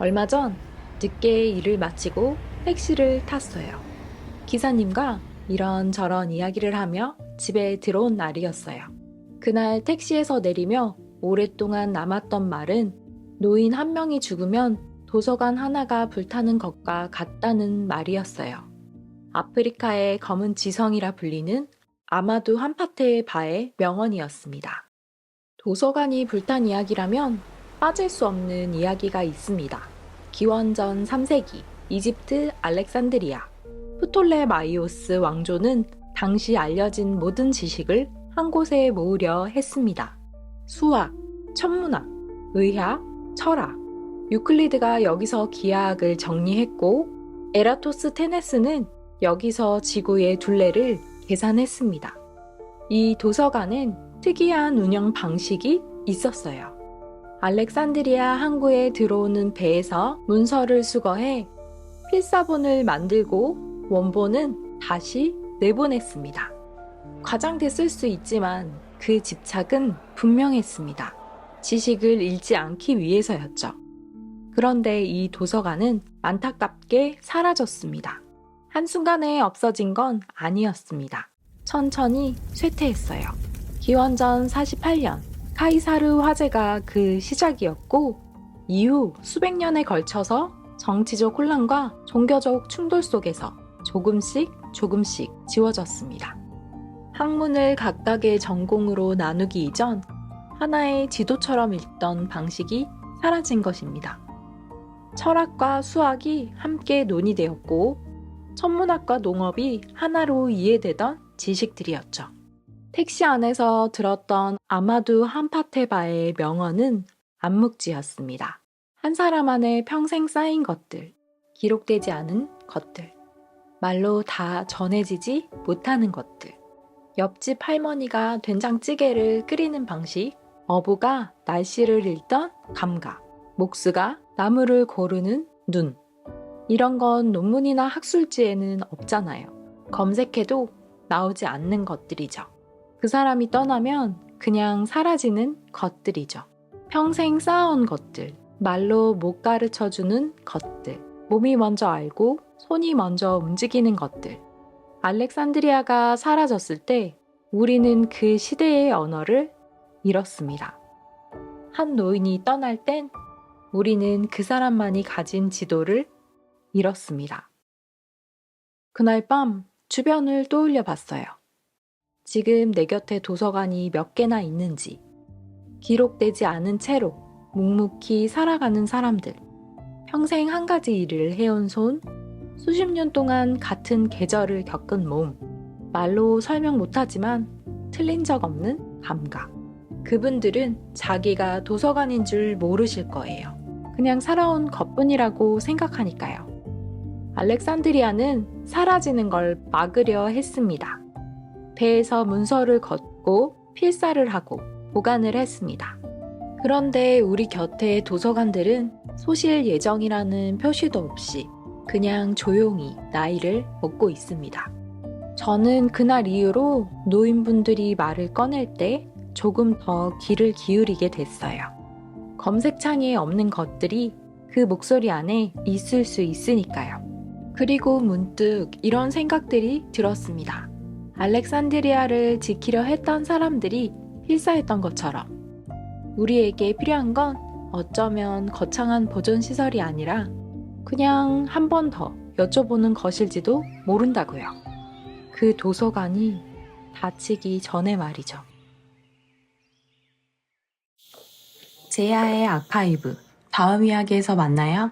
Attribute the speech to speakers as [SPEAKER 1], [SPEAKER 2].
[SPEAKER 1] 얼마 전 늦게 일을 마치고 택시를 탔어요. 기사님과 이런저런 이야기를 하며 집에 들어온 날이었어요. 그날 택시에서 내리며 오랫동안 남았던 말은 노인 한 명이 죽으면 도서관 하나가 불타는 것과 같다는 말이었어요. 아프리카의 검은 지성이라 불리는 아마두 함파테의 바의 명언이었습니다. 도서관이 불탄 이야기라면 빠질 수 없는 이야기가 있습니다. 기원전 3세기 이집트 알렉산드리아 프톨레마이오스 왕조는 당시 알려진 모든 지식을 한 곳에 모으려 했습니다. 수학, 천문학, 의학, 철학, 유클리드가 여기서 기하학을 정리했고 에라토스테네스는 여기서 지구의 둘레를 계산했습니다. 이 도서관은 특이한 운영 방식이 있었어요. 알렉산드리아 항구에 들어오는 배에서 문서를 수거해 필사본을 만들고 원본은 다시 내보냈습니다. 과장됐을 수 있지만 그 집착은 분명했습니다. 지식을 잃지 않기 위해서였죠. 그런데 이 도서관은 안타깝게 사라졌습니다. 한순간에 없어진 건 아니었습니다. 천천히 쇠퇴했어요. 기원전 48년 카이사르 화재가 그 시작이었고 이후 수백 년에 걸쳐서 정치적 혼란과 종교적 충돌 속에서 조금씩 지워졌습니다. 학문을 각각의 전공으로 나누기 이전 하나의 지도처럼 읽던 방식이 사라진 것입니다. 철학과 수학이 함께 논의되었고 천문학과 농업이 하나로 이해되던 지식들이었죠. 택시 안에서 들었던 아마두 함파테바의 명언은 암묵지였습니다. 한 사람 안에 평생 쌓인 것들, 기록되지 않은 것들, 말로 다 전해지지 못하는 것들. 옆집 할머니가 된장찌개를 끓이는 방식, 어부가 날씨를 읽던 감각, 목수가 나무를 고르는 눈. 이런 건 논문이나 학술지에는 없잖아요. 검색해도 나오지 않는 것들이죠. 그 사람이 떠나면 그냥 사라지는 것들이죠. 평생 쌓아온 것들, 말로 못 가르쳐주는 것들, 몸이 먼저 알고 손이 먼저 움직이는 것들. 알렉산드리아가 사라졌을 때 우리는 그 시대의 언어를 잃었습니다. 한 노인이 떠날 땐 우리는 그 사람만이 가진 지도를 잃었습니다. 그날 밤 주변을 떠올려 봤어요. 지금 내 곁에 도서관이 몇 개나 있는지, 기록되지 않은 채로 묵묵히 살아가는 사람들, 평생 한 가지 일을 해온 손, 수십 년 동안 같은 계절을 겪은 몸, 말로 설명 못하지만 틀린 적 없는 감각. 그분들은 자기가 도서관인 줄 모르실 거예요. 그냥 살아온 것뿐이라고 생각하니까요. 알렉산드리아는 사라지는 걸 막으려 했습니다. 배에서 문서를 걷고 필사를 하고 보관을 했습니다. 그런데 우리 곁의 도서관들은 소실 예정이라는 표시도 없이 그냥 조용히 나이를 먹고 있습니다. 저는 그날 이후로 노인분들이 말을 꺼낼 때 조금 더 귀를 기울이게 됐어요. 검색창에 없는 것들이 그 목소리 안에 있을 수 있으니까요. 그리고 문득 이런 생각들이 들었습니다. 알렉산드리아를 지키려 했던 사람들이 필사했던 것처럼 우리에게 필요한 건 어쩌면 거창한 보존시설이 아니라 그냥 한 번 더 여쭤보는 것일지도 모른다고요. 그 도서관이 닫히기 전에 말이죠. 제야의 아카이브, 다음 이야기에서 만나요.